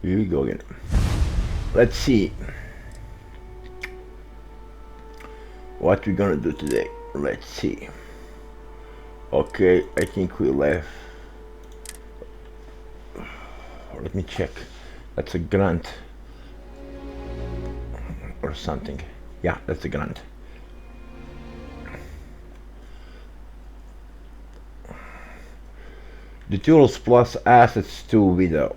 Here we go again. Let's see what we're gonna do today. Let's see. Okay, I think we left. Let me check. That's a grunt or something. Yeah, that's a grunt. The tools plus assets to widow.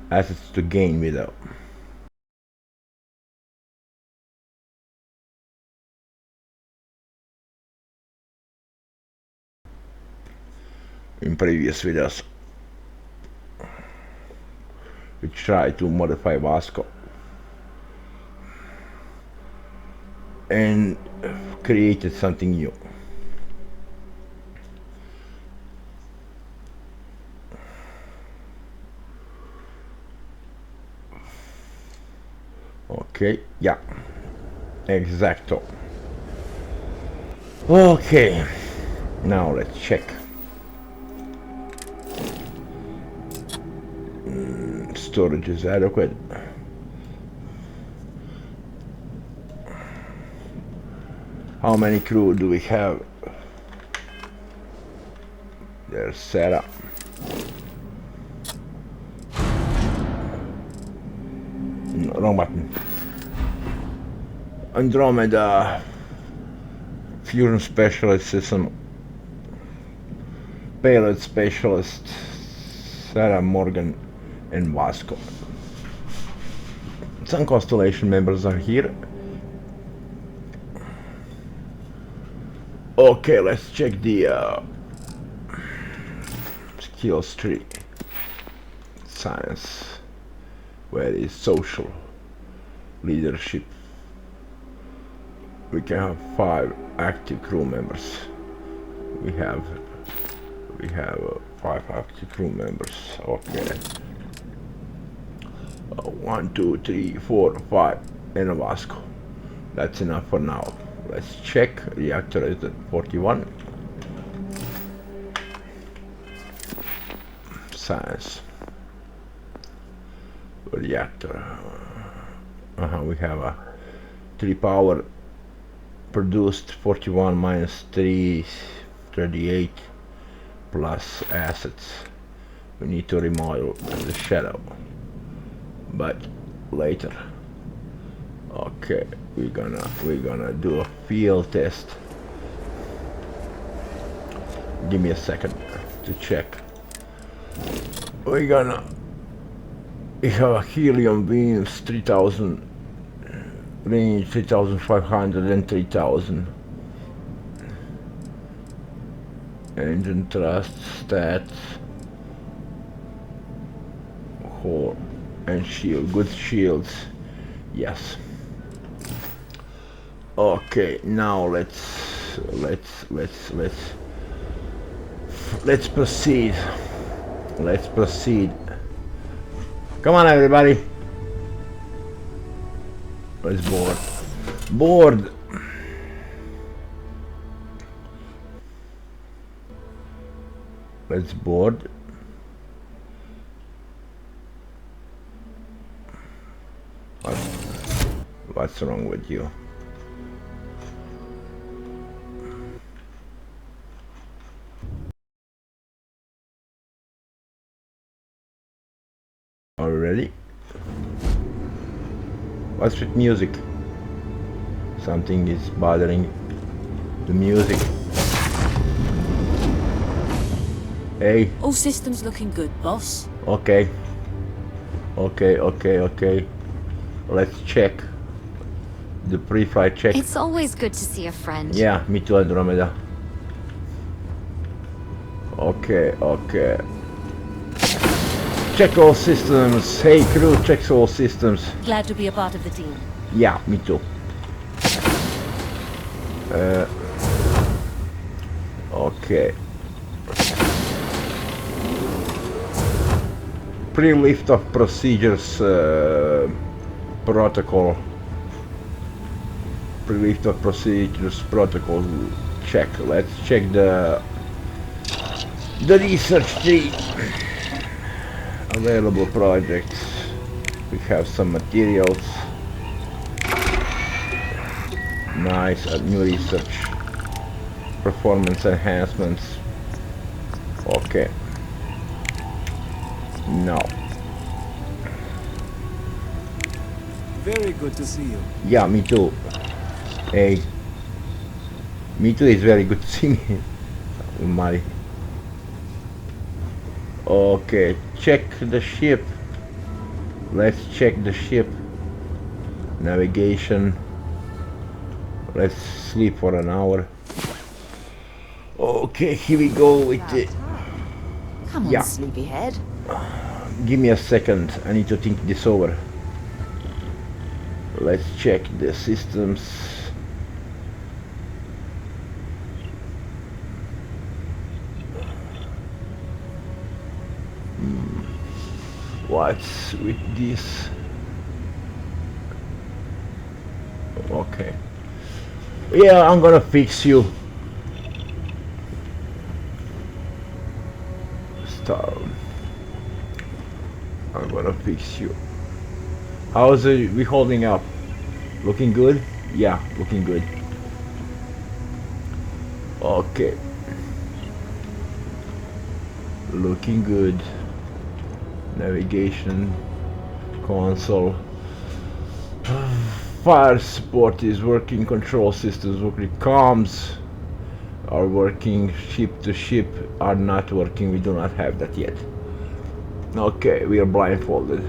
Assets to gain widow. In previous videos we tried to modify Vasco and created something new. Okay, yeah, exacto. Okay, now let's check. Storage is adequate. How many crew do we have? They're set up. No, wrong button. Andromeda, Fusion Specialist System, Payload Specialist, Sarah Morgan, and Vasco. Some Constellation members are here. Okay, let's check the skills tree. Science. Where is social? Leadership. We can have 5 active crew members. We have 5 active crew members. Okay. 1, 2, 3, 4, 5, and a Vasco. That's enough for now. Let's check. Reactor is at 41. Science. Reactor. We have a 3 power produced 41 minus 3, 38 plus assets. We need to remodel the shadow, but later. Okay, we're gonna do a field test. Give me a second to check. We have a helium beams 3000, range 3500 and 3000. Engine thrust, stats, hull and shield. Good shields. Yes. Okay, now let's proceed. Let's proceed. Come on, everybody. Let's board. Board. Let's board. What's wrong with you? Are we ready? What's with music? Something is bothering the music. Hey. All systems looking good, boss. Okay. Okay. Let's check. The pre-flight check. It's always good to see a friend. Yeah, me too, Andromeda. Okay. Check all systems. Hey crew, check all systems. Glad to be a part of the team. Yeah, me too. Okay. Pre-lift of procedures protocol. Pre-lift of procedures protocol check. Let's check the research tree. Available projects. We have some materials. Nice, new research. Performance enhancements. Okay. No. Very good to see you. Yeah, me too. Hey. Me too, it's very good to see me. Mari. Okay, check the ship. Let's check the ship. Navigation. Let's sleep for an hour. Okay, here we go with it. Come on, Yeah. sleepyhead. Give me a second, I need to think this over. Let's check the systems. What's with this? Okay. Yeah, I'm gonna fix you. I'm gonna fix you. How's we holding up? Looking good? Yeah, looking good. Okay. Looking good. Navigation console. Fire support is working, control systems working, comms are working, ship to ship are not working, we do not have that yet. Okay, we are blindfolded.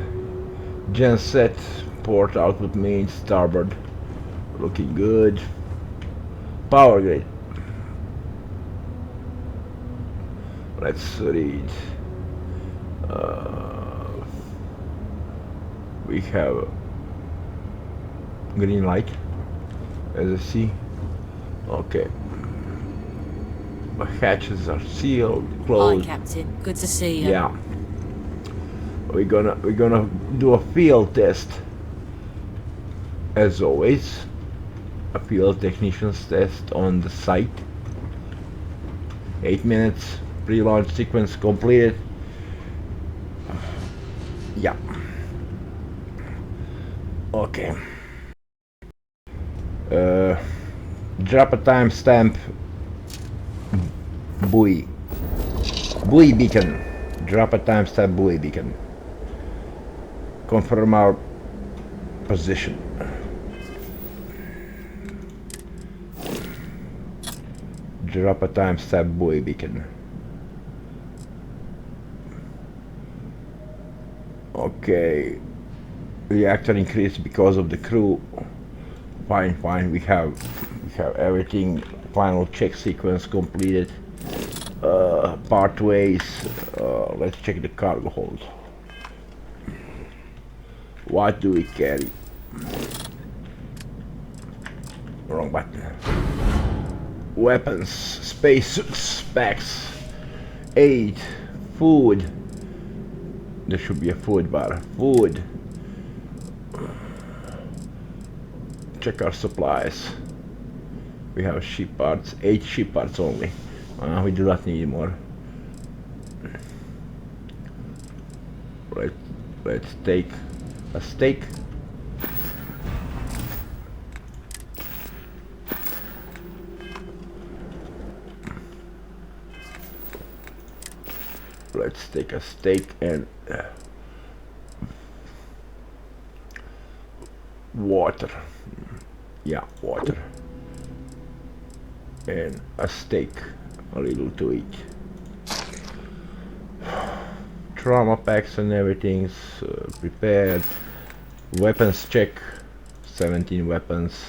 Genset, port output main, starboard, looking good. Power grid. Let's read. We have green light, as I see. Okay. The hatches are sealed, Hi, closed. Captain. Good to see you. Yeah. We're gonna do a field test. As always, a field technician's test on the site. 8 minutes. Pre-launch sequence completed. Yeah. Okay. Drop a timestamp. Buoy. Buoy beacon. Drop a timestamp buoy beacon. Confirm our position. Drop a timestamp buoy beacon. Okay. Reactor increased because of the crew. Fine. We have everything. Final check sequence completed. Partways. Let's check the cargo hold. What do we carry? Wrong button. Weapons, spacesuits, packs, aid, food. There should be a food bar. Food. Check our supplies. We have ship parts, 8 ship parts only. We do not need more. Let's take a steak. Let's take a steak and water. Yeah, water. And a steak, a little to eat. Trauma packs and everything's prepared. Weapons check. 17 weapons.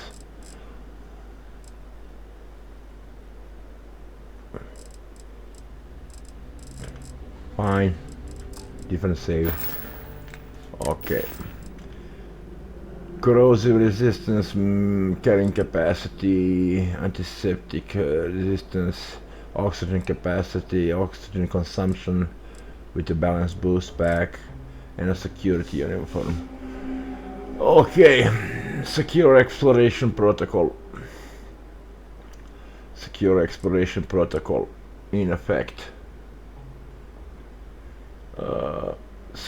Fine. Different save. Okay. Corrosive resistance, carrying capacity, antiseptic resistance, oxygen capacity, oxygen consumption with a balanced boost pack, and a security uniform. Okay, secure exploration protocol. Secure exploration protocol in effect.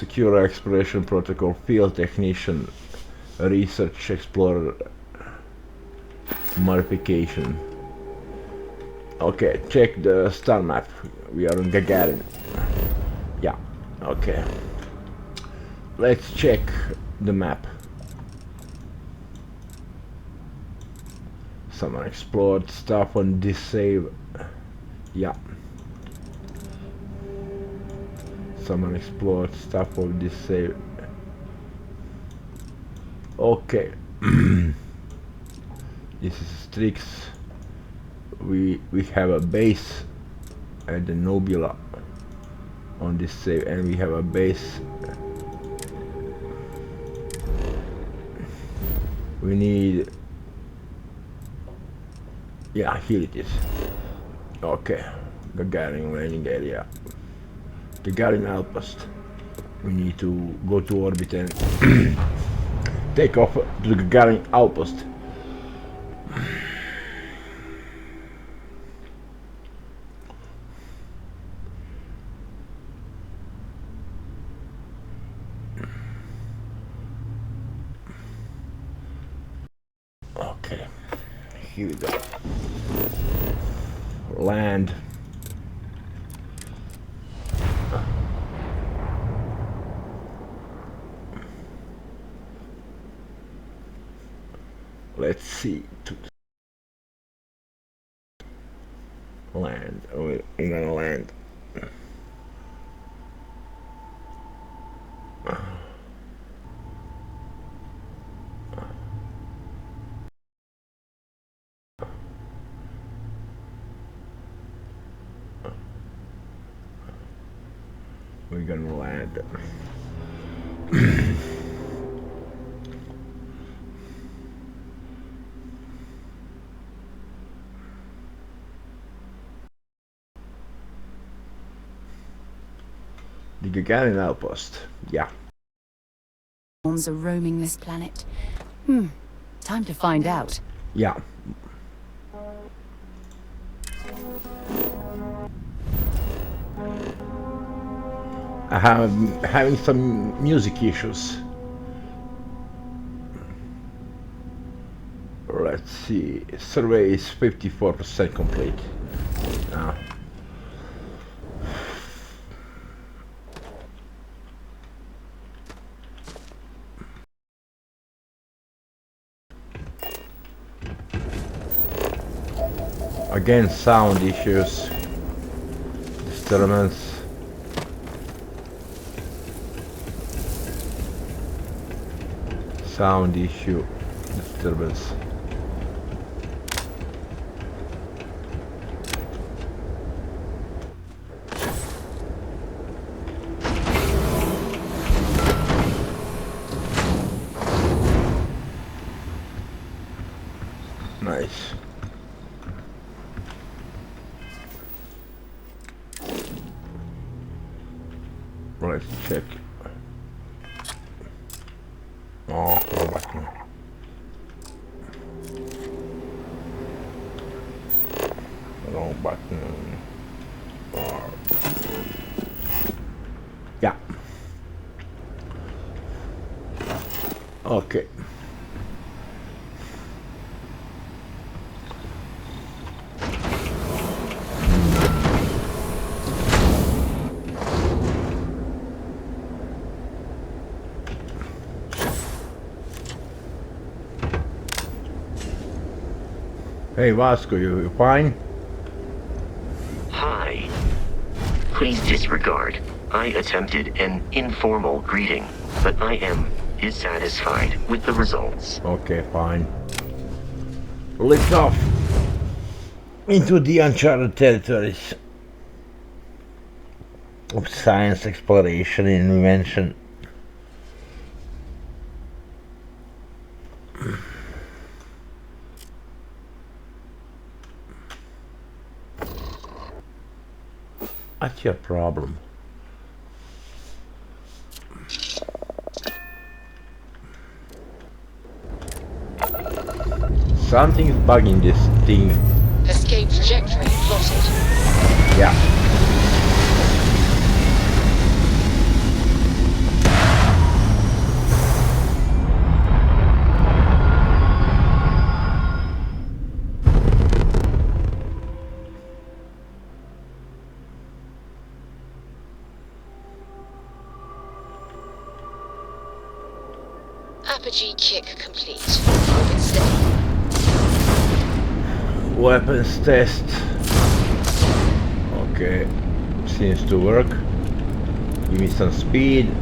Secure exploration protocol, field technician, research explorer, modification. Okay, check the star map. We are on Gagarin. Yeah, okay. Let's check the map. Someone explored stuff on this save. Yeah. Someone explored stuff on this save. Okay. This is Strix. We have a base at the Nobula on this save, and we have a base. We need. Yeah, here it is. Okay, Gagarin landing area. Gagarin outpost. We need to go to orbit and take off to the Gagarin outpost. Okay, here we go. Land. Let's see. Land. We're gonna land. We're gonna land. The Gagarin outpost. Yeah. Storms are roaming this planet. Time to find out. Yeah. I'm having some music issues. Let's see. Survey is 54% complete. Ah. Again, sound issues. Disturbance. Sound issue. Disturbance. Nice. Let's check. Oh, no button. Wrong button. Oh. Yeah. Okay. Hey Vasco, you fine? Hi. Please disregard. I attempted an informal greeting, but I am dissatisfied with the results. Okay, fine. Lift off into the uncharted territories of science, exploration, and invention. What's your problem? Something's bugging this thing. Escape trajectory plotted. Yeah. Apogee kick complete. Weapons steady. Weapons test. Okay, seems to work. Give me some speed.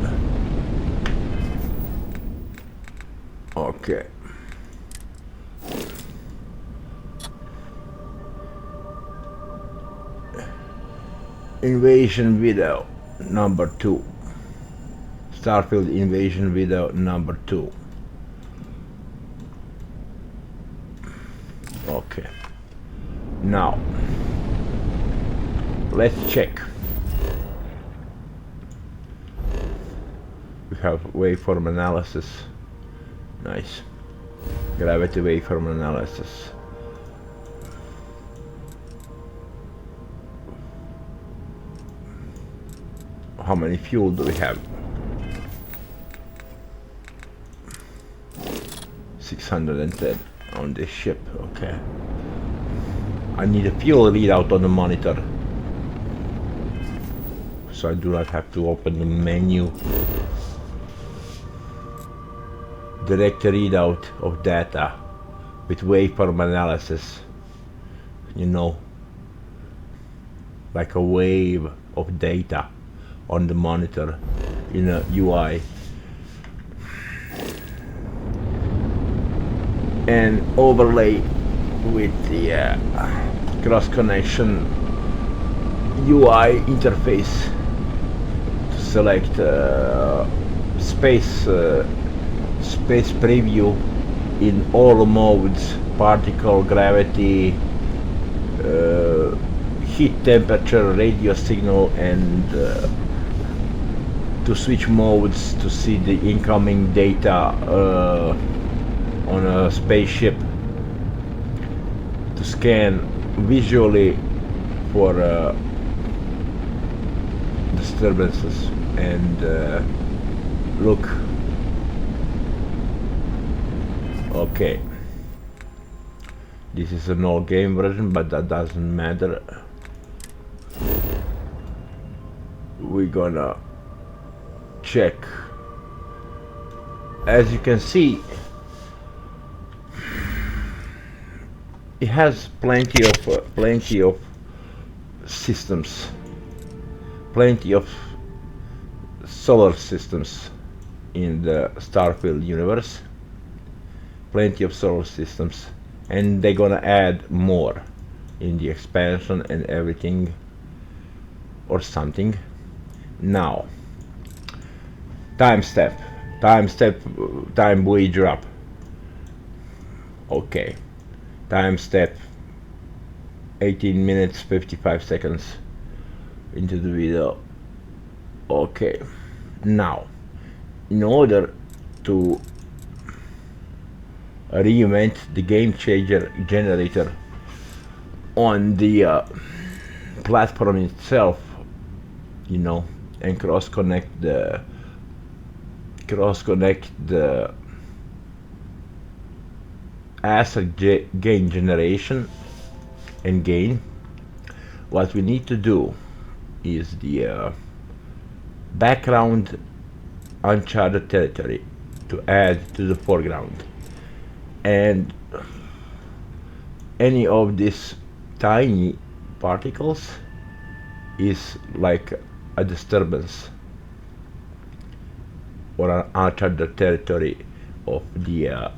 Okay. Invasion video number 2. Starfield invasion video number 2. Okay. Now, let's check. We have waveform analysis. Nice. Gravity waveform analysis. How many fuel do we have? 610 on this ship. Okay. I need a fuel readout on the monitor, so I do not have to open the menu. Direct readout of data with waveform analysis. You know, like a wave of data on the monitor in a UI. And overlay with the cross connection UI interface to select space preview in all modes: particle, gravity, heat, temperature, radio signal, and to switch modes to see the incoming data on a spaceship, to scan visually for disturbances and look. Okay, this is an old game version, but that doesn't matter. We're gonna check. As you can see, it has plenty of systems, plenty of solar systems in the Starfield universe, plenty of solar systems, and they're gonna add more in the expansion and everything or something. Now, time buoy drop. Okay. Time step 18 minutes 55 seconds into the video. Okay, now in order to reinvent the Gamechanger generator on the platform itself, you know, and cross connect the asset gain generation and gain, what we need to do is the background uncharted territory to add to the foreground, and any of these tiny particles is like a disturbance or an uncharted territory of the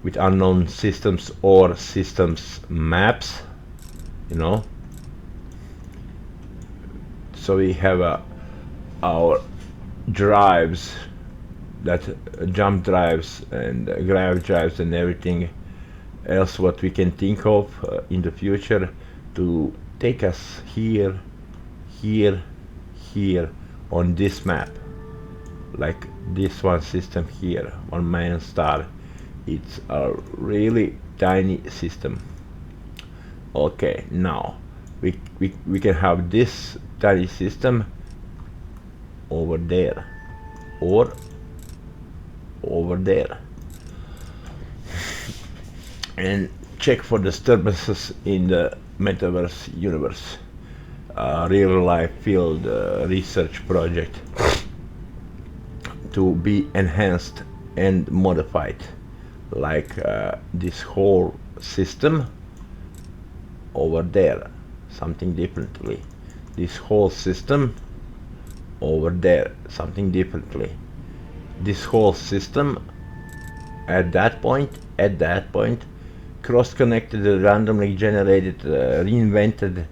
with unknown systems or systems maps, you know. So we have our drives, that jump drives and grav drives and everything else what we can think of in the future to take us here, here, here on this map, like this one system here on main star. It's a really tiny system. Okay, now we can have this tiny system over there or over there and check for disturbances in the metaverse universe. Real life field research project to be enhanced and modify it, like this whole system over there, something differently, this whole system over there, something differently, this whole system at that point, cross-connected, randomly generated, reinvented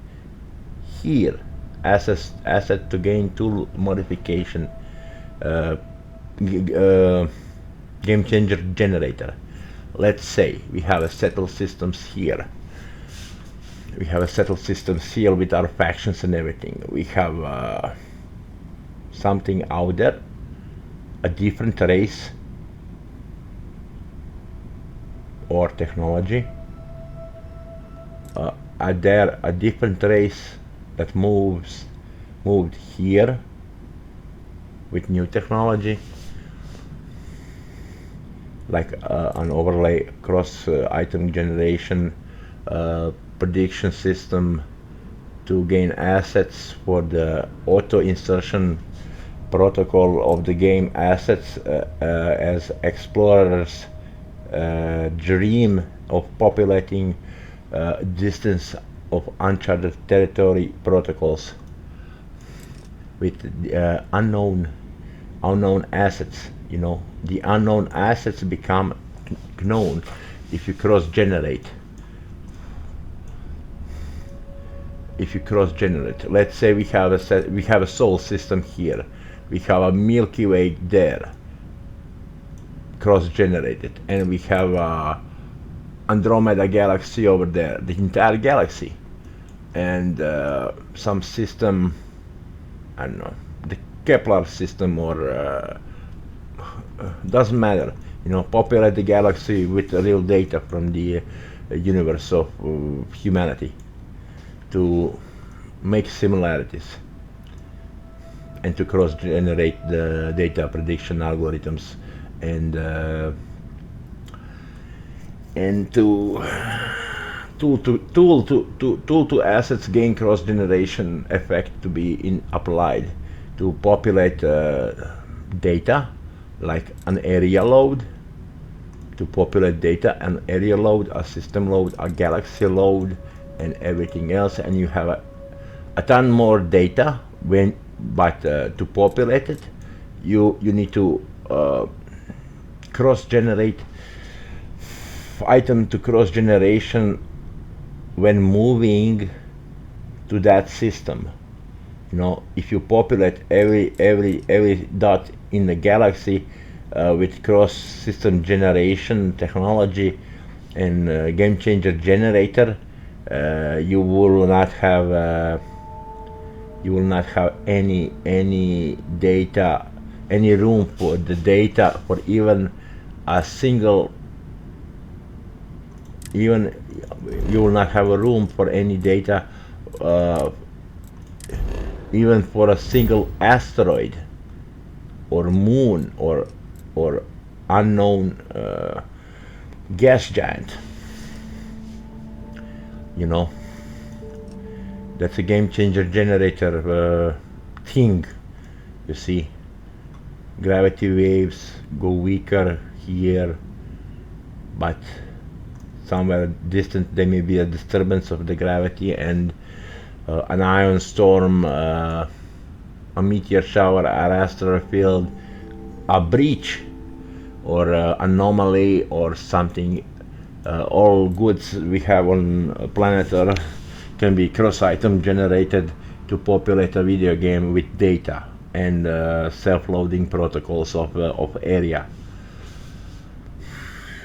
here, asset to gain tool modification, game changer generator. Let's say we have a settled systems here. We have a settled systems here with our factions and everything. We have something out there, a different race or technology. There a different race that moved here with new technology, like an overlay cross item generation prediction system to gain assets for the auto insertion protocol of the game assets, as explorers dream of populating distance of uncharted territory protocols with unknown assets. You know, the unknown assets become known if you cross generate. Let's say we have a solar system here, we have a Milky Way there, cross generated, and we have a Andromeda galaxy over there, the entire galaxy, and some system, I don't know, the Kepler system, or doesn't matter, you know, populate the galaxy with real data from the universe of humanity to make similarities and to cross-generate the data prediction algorithms, and to assets gain cross-generation effect to be applied to populate data, like an area load, to populate data, an area load, a system load, a galaxy load, and everything else, and you have a ton more data. But to populate it, you need to cross-generate item to cross-generation when moving to that system. You know, if you populate every dot in the galaxy with cross-system generation technology and game changer generator, you will not have any data, any room for the data for even a single, you will not have a room for any data even for a single asteroid or moon or unknown gas giant. You know, that's a game changer generator thing. You see, gravity waves go weaker here, but somewhere distant there may be a disturbance of the gravity, and an ion storm, a meteor shower, an asteroid field, a breach or anomaly or something. All goods we have on planet Earth can be cross-item generated to populate a video game with data and self-loading protocols of area.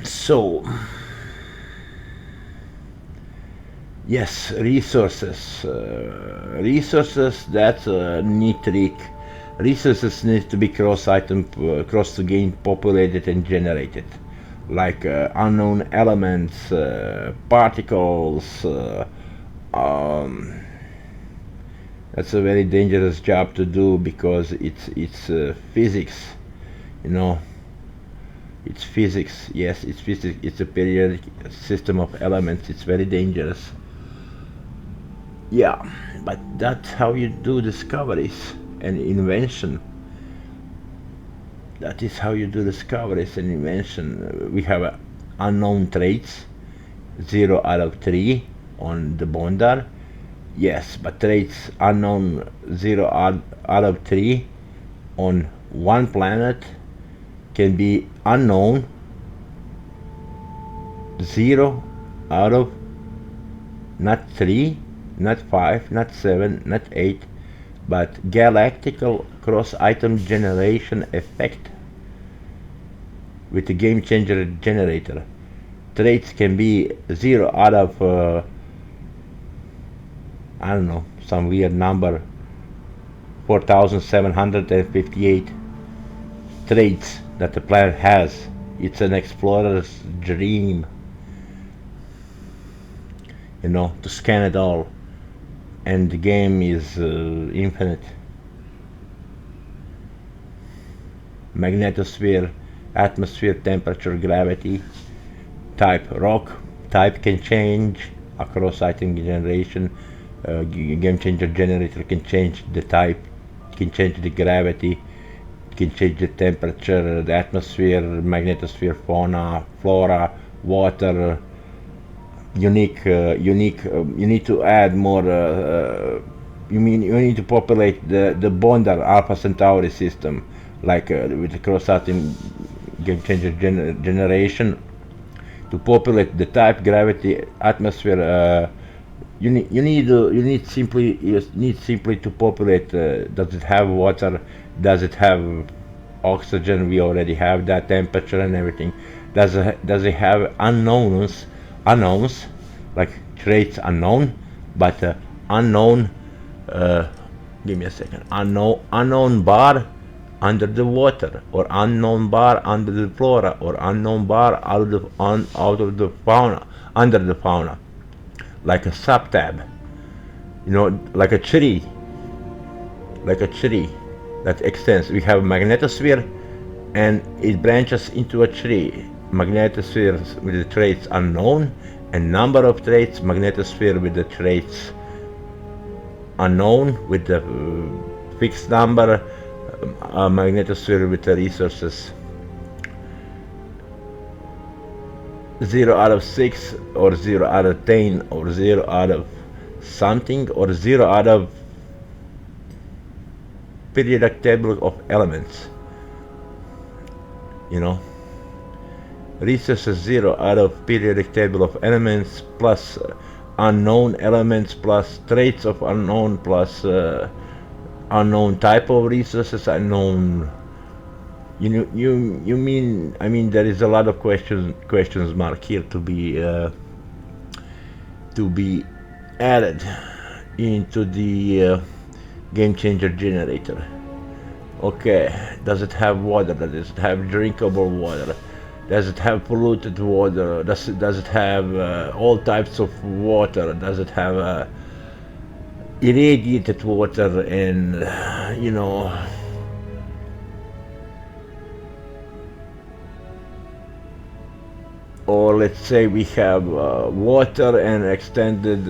So yes, resources, that's a neat trick. Resources need to be cross-item, cross-to-gain populated and generated, like unknown elements, particles. That's a very dangerous job to do because it's physics, you know. It's physics. Yes, it's physics. It's a periodic system of elements. It's very dangerous. Yeah, but that's how you do discoveries and invention. that is how you do discoveries and invention. We have unknown traits, 0 out of 3 on the Bondar. Yes, but traits unknown 0 out of 3 on one planet can be unknown 0 out of not 3, not 5, not 7, not 8, but galactical cross-item generation effect with the Gamechanger generator. Traits can be 0 out of I don't know, some weird number, 4,758 traits that the planet has. It's an explorer's dream, you know, to scan it all, and the game is infinite. Magnetosphere, atmosphere, temperature, gravity, type rock, type can change across item generation. Gamechanger generator can change the type, can change the gravity, can change the temperature, the atmosphere, magnetosphere, fauna, flora, water. You need to add more. You need to populate the Bondar Alpha Centauri system, like with the cross-item Gamechanger generation, to populate the type, gravity, atmosphere. You need simply to populate. Does it have water? Does it have oxygen? We already have that, temperature and everything. Does it have unknowns like traits unknown, but unknown? Give me a second. Unknown bar under the water, or unknown bar under the flora, or unknown bar out of the fauna, under the fauna, like a sub-tab, you know, like a tree that extends. We have a magnetosphere, and it branches into a tree. Magnetosphere with the traits unknown, and number of traits. Magnetosphere with the traits unknown, with the fixed number. Magnetosphere with the resources 0 out of 6, or 0 out of 10, or 0 out of something, or 0 out of periodic table of elements, you know. Resources 0 out of periodic table of elements, plus unknown elements, plus traits of unknown, plus unknown type of resources, unknown. I mean there is a lot of questions mark here to be added into the Gamechanger generator. Okay, does it have water? Does it have drinkable water? Does it have polluted water? Does it have all types of water? Does it have irradiated water? And you know, or let's say we have water and extended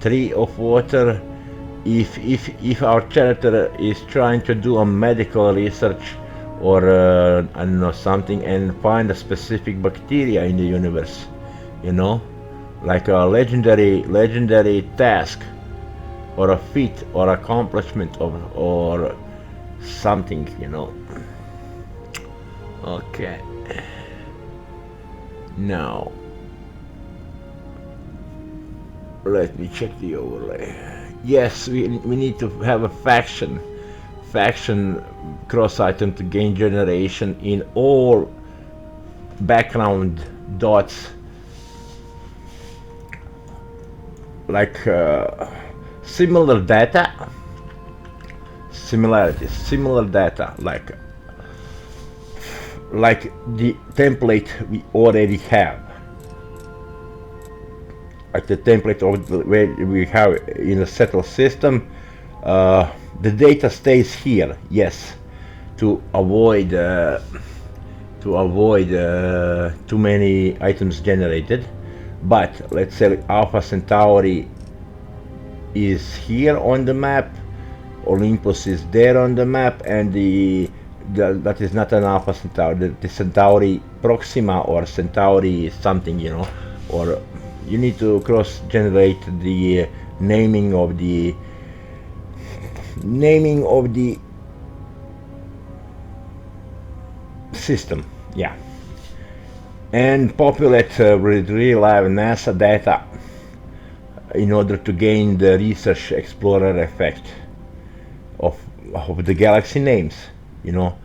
tree of water. If our character is trying to do a medical research, or I don't know, something, and find a specific bacteria in the universe, you know, like a legendary task, or a feat, or accomplishment, or something, you know. Okay, now let me check the overlay. Yes, we need to have a faction cross item to gain generation in all background dots, like similar data, similar data, like the template we already have, like the template of the way we have in a settled system. The data stays here, yes, to avoid too many items generated. But let's say Alpha Centauri is here on the map, Olympus is there on the map, and that is not an Alpha Centauri. The Centauri Proxima or Centauri something, you know, or you need to cross-generate the naming of the system, yeah, and populate with real live NASA data in order to gain the research explorer effect of the galaxy names, you know,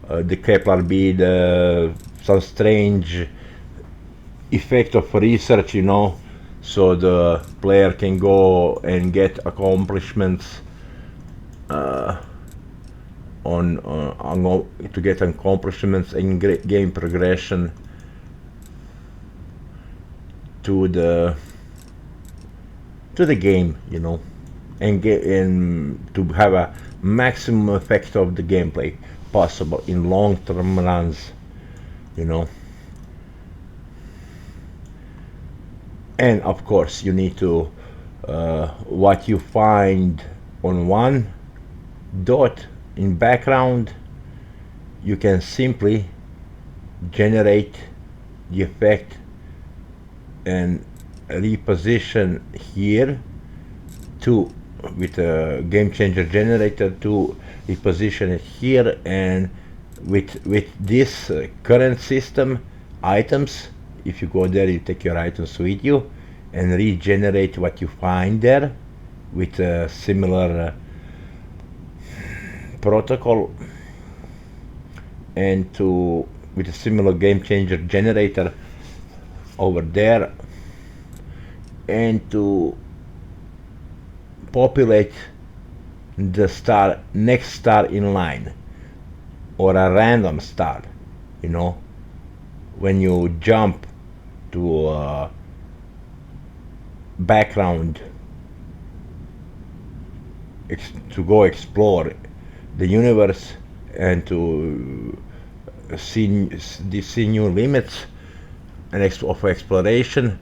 the Kepler B, some strange effect of research, you know, so the player can go and get accomplishments to get accomplishments in game progression to the game, you know, and to have a maximum effect of the gameplay possible in long-term runs, you know. And of course you need to what you find on one dot in background, you can simply generate the effect and reposition here with a Gamechanger generator to reposition it here, and with this current system items, if you go there you take your items with you and regenerate what you find there with a similar protocol, and with a similar Gamechanger generator over there, and to populate the next star in line, or a random star, you know, when you jump to a background to go explore the universe and to see new limits and of exploration.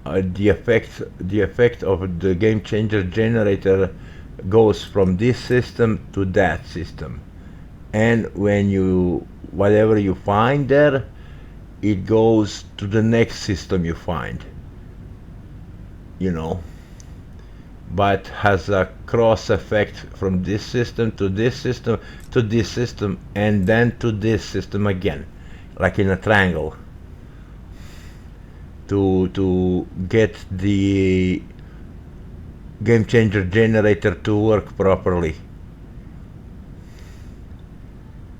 The effect of the Gamechanger generator goes from this system to that system, and when whatever you find there, it goes to the next system you find, you know, but has a cross effect from this system to this system to this system, and then to this system again, like in a triangle, to get the Gamechanger generator to work properly.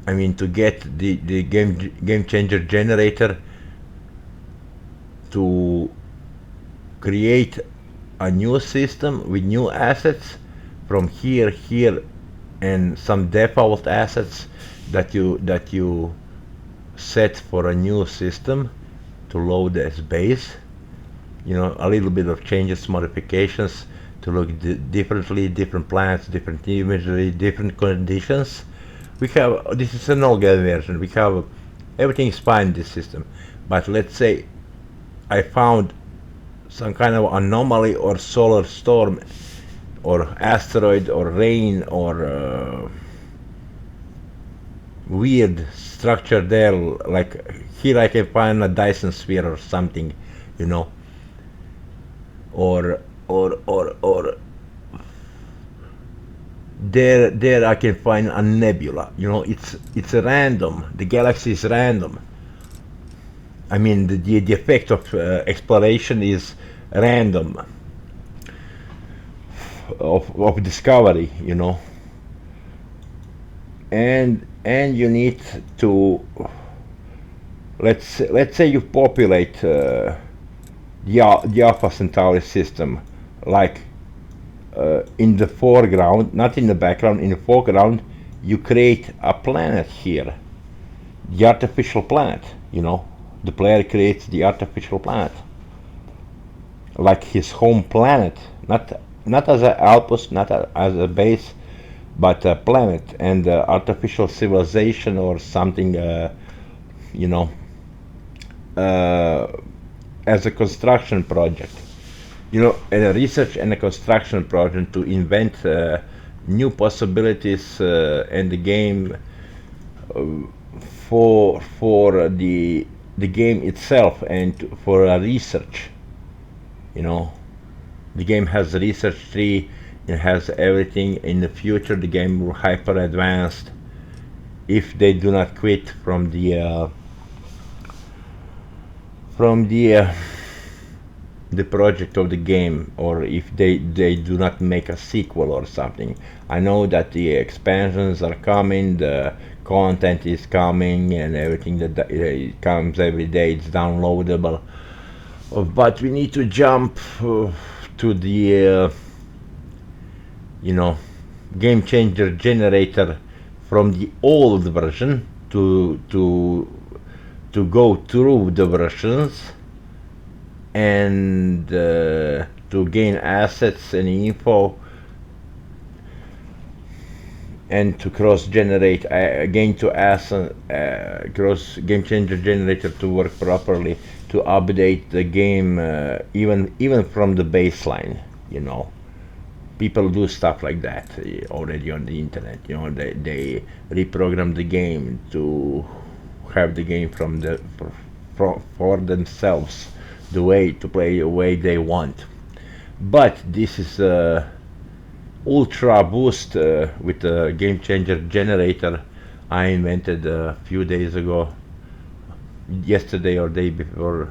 I mean, to get the Gamechanger generator to create a new system with new assets from here, and some default assets that you set for a new system to load as base. You know, a little bit of changes, modifications to look differently, different planets, different imagery, different conditions. This is an old game version. We have everything is fine in this system, but let's say I found some kind of anomaly or solar storm or asteroid or rain or weird structure there, like here I can find a Dyson sphere or something, you know, or there I can find a nebula, you know. It's a random, the galaxy is random. I mean, the effect of exploration is random of discovery, you know, and you need to, let's say you populate the Alpha Centauri system, like in the foreground, not in the background, in the foreground, you create a planet here, the artificial planet, you know. The player creates the artificial planet, like his home planet, not as a outpost, not as a base, but a planet and artificial civilization or something, you know, as a construction project. you know, and a research and a construction project to invent new possibilities in the game uh, for the game itself and for research. You know, the game has a research tree. It has everything. In the future, the game will hyper advanced if they do not quit from the project of the game, or if they do not make a sequel or something. I know that the expansions are coming, the content is coming, and everything that it comes every day. It's downloadable, but we need to jump to the you know, game changer generator from the old version to go through the versions and to gain assets and info and to cross generate again to ask cross game changer generator to work properly, to update the game even from the baseline. You know, people do stuff like that already on the internet. You know, they reprogram the game to have the game from the for themselves, the way to play the way they want. But this is ultra boost with the game changer generator I invented a few days ago, yesterday or day before,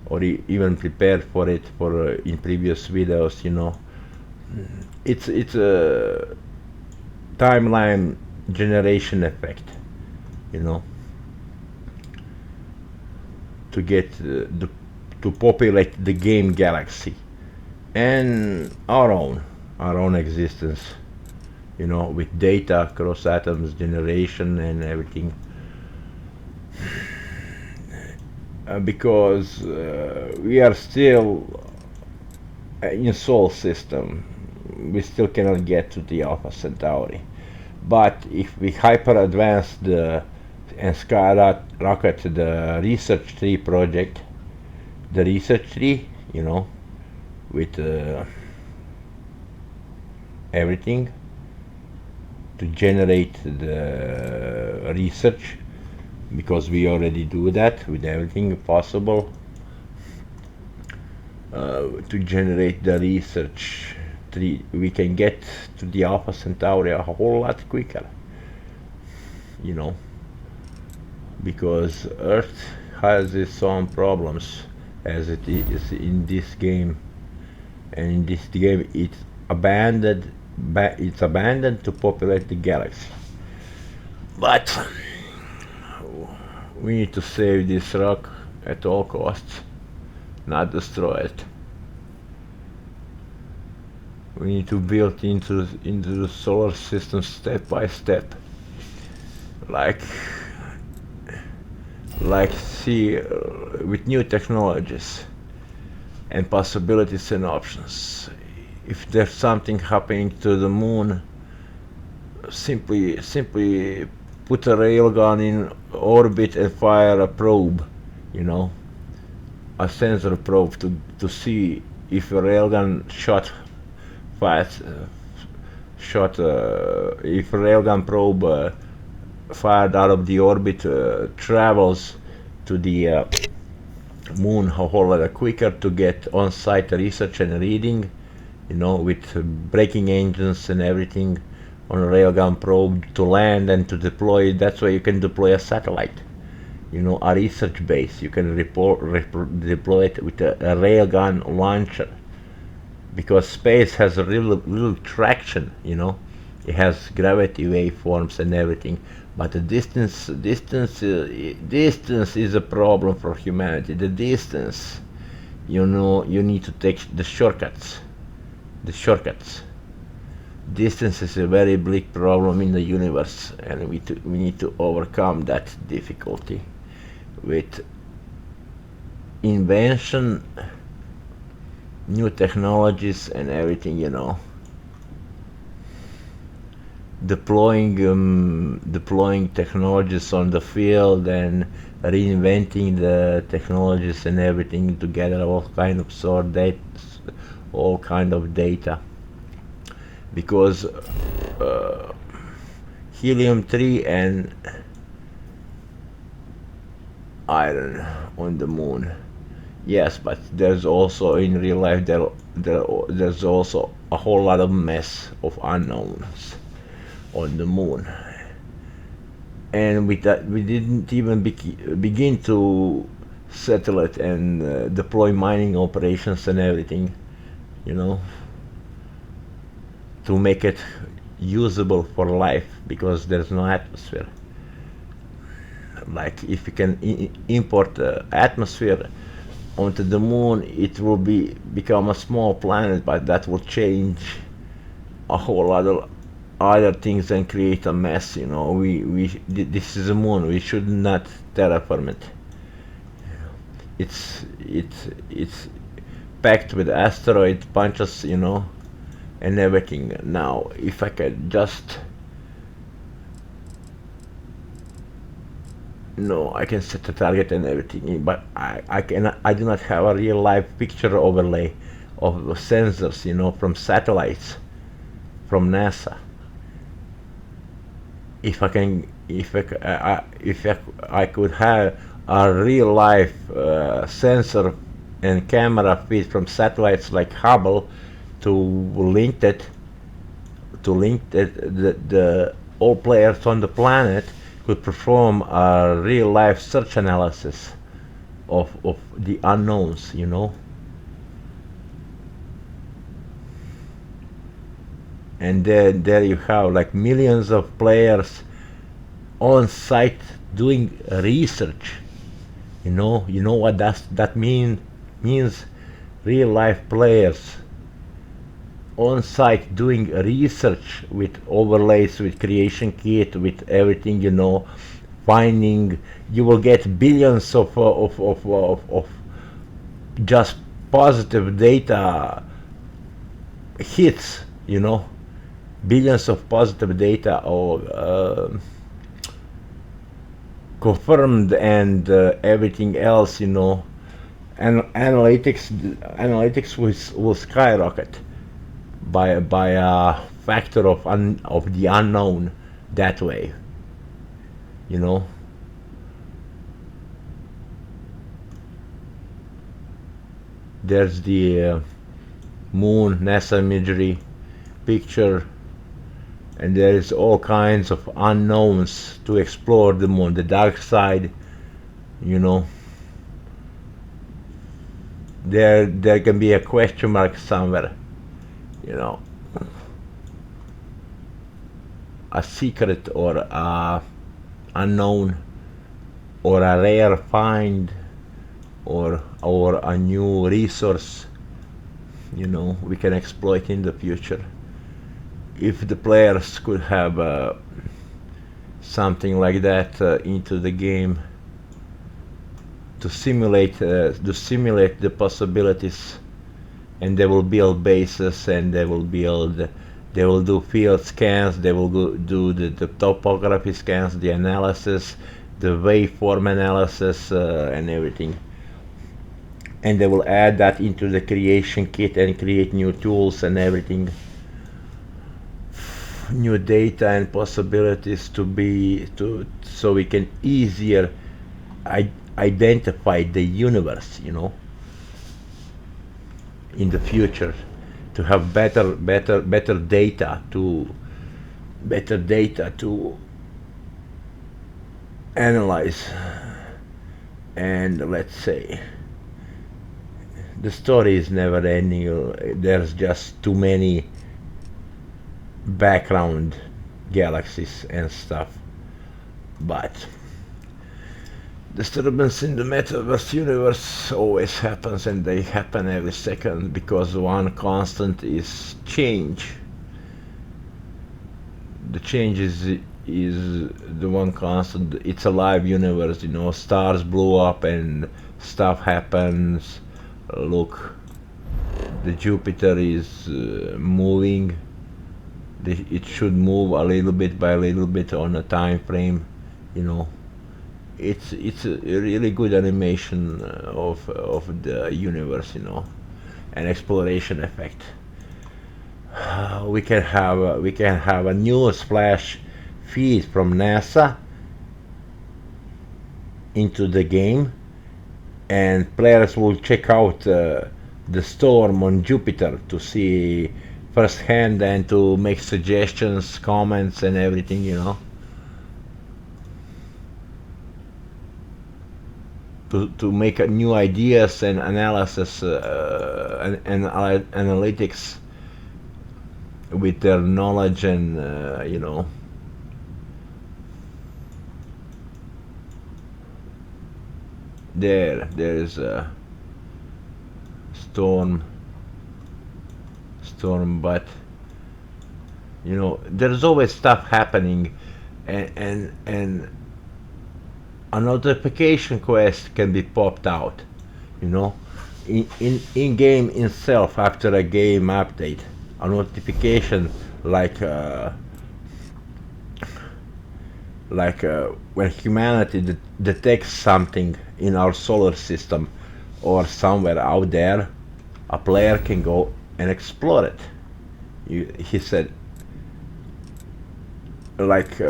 or even prepared for it for in previous videos. You know, it's a timeline generation effect. You know, to get to populate the game galaxy and our own existence, you know, with data, cross atoms generation and everything. Because we are still in Sol system, we still cannot get to the Alpha Centauri. But if we hyper advance and skyrocket the research tree project, the research tree, you know, with everything to generate the research, because we already do that with everything possible, to generate the research tree, we can get to the Alpha Centauri a whole lot quicker. You know, because Earth has its own problems as it is in this game, and in this game it's abandoned to populate the galaxy. But we need to save this rock at all costs, not destroy it. We need to build into the solar system step by step, like see with new technologies and possibilities and options. If there's something happening to the moon, simply put a railgun in orbit and fire a probe, you know, a sensor probe to see if a railgun if a railgun probe fired out of the orbit travels to the moon a whole lot quicker to get on-site research and reading, you know, with braking engines and everything on a railgun probe to land and to deploy. That's why you can deploy a satellite, you know, a research base. You can deploy it with a railgun launcher, because space has a little traction, you know. It has gravity waveforms and everything, but the distance is a problem for humanity. The distance, you know, you need to take the shortcuts. Distance is a very big problem in the universe, and we need to overcome that difficulty with invention, new technologies and everything, you know. Deploying technologies on the field and reinventing the technologies and everything together, all kind of all kind of data, because helium-3 and iron on the moon. Yes, but there's also in real life there's also a whole lot of mess of unknowns on the moon, and with that we didn't even begin to settle it and deploy mining operations and everything, you know, to make it usable for life, because there's no atmosphere. Like if you can import atmosphere onto the moon, it will become a small planet, but that will change a whole lot of other things and create a mess. You know, this is a moon. We should not terraform it. It's packed with asteroid punches, you know, and everything. Now, if I could just no, I can set a target and everything, but I do not have a real life picture overlay of sensors, you know, from satellites from NASA. If I could have a real life sensor and camera feed from satellites like Hubble to link it the all players on the planet could perform a real life search analysis of the unknowns, you know. And then there you have like millions of players on site doing research. You know what that means real life players on site doing research with overlays, with creation kit, with everything, you know, finding. You will get billions of just positive data hits, you know, billions of positive data or confirmed and everything else, you know, and analytics will skyrocket by a factor of the unknown that way, you know. There's the moon NASA imagery picture, and there is all kinds of unknowns to explore the moon, the dark side, you know. There can be a question mark somewhere, you know, a secret or a unknown or a rare find or a new resource, you know, we can exploit in the future. If the players could have something like that into the game to simulate the possibilities, and they will build bases, and they will do field scans, they will do the topography scans, the analysis, the waveform analysis, and everything, and they will add that into the creation kit and create new tools and everything, new data and possibilities so we can easier identify the universe, you know, in the future, to have better data to analyze. And let's say the story is never ending. There's just too many background galaxies and stuff, but disturbance in the metaverse universe always happens, and they happen every second, because one constant is change. The change is the one constant. It's a live universe, you know. Stars blew up and stuff happens. Look, the Jupiter is moving. It should move a little bit by a little bit on a time frame, you know. It's a really good animation of the universe, you know. and exploration effect. We can have a news flash feed from NASA into the game, and players will check out the storm on Jupiter to see firsthand and to make suggestions, comments, and everything, you know. To make new ideas and analysis and analytics with their knowledge and you know. There's a storm, but you know there's always stuff happening, and a notification quest can be popped out, you know, in game itself after a game update. A notification like when humanity detects something in our solar system or somewhere out there, a player can go and explore it. He said, like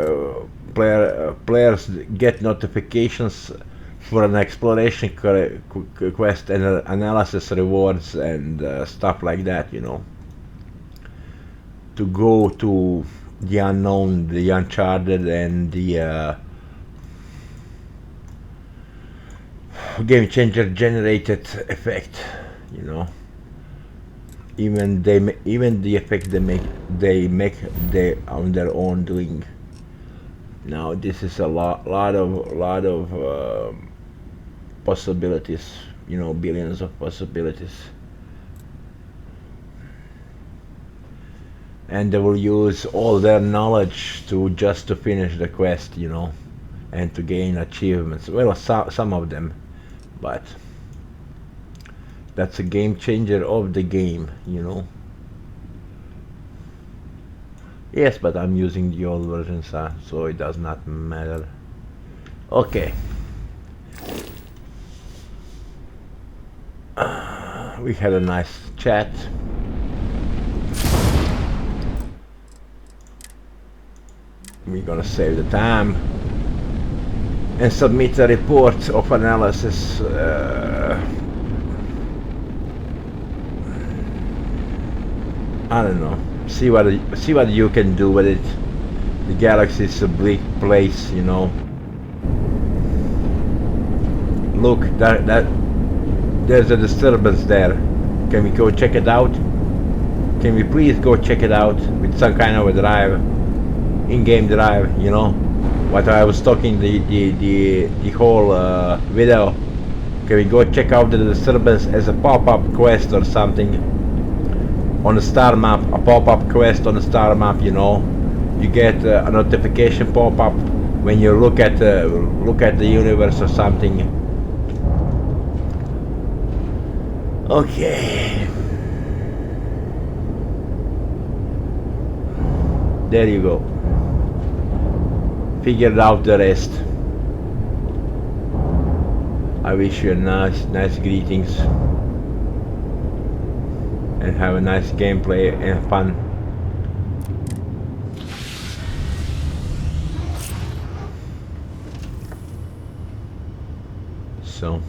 players get notifications for an exploration quest and analysis rewards and stuff like that, you know, to go to the unknown, the uncharted, and the Gamechanger generated effect, you know. Even the effect they make they on their own doing. Now this is a lot of possibilities, you know, billions of possibilities. And they will use all their knowledge to finish the quest, you know, and to gain achievements. Well, some of them, but that's a game changer of the game, you know. Yes, but I'm using the old version, so it does not matter. Okay. We had a nice chat. We're gonna save the time and submit a report of analysis. I don't know. See what you can do with it. The galaxy is a big place, you know. Look, there's a disturbance there. Can we go check it out? Can we please go check it out with some kind of a drive, in-game drive, you know? What I was talking the whole video. Can we go check out the disturbance as a pop-up quest or something? On the star map, a pop-up quest on the star map, you know. You get a notification pop-up when you look at the universe or something. Okay. There you go. Figured out the rest. I wish you a nice greetings. And have a nice gameplay and fun. So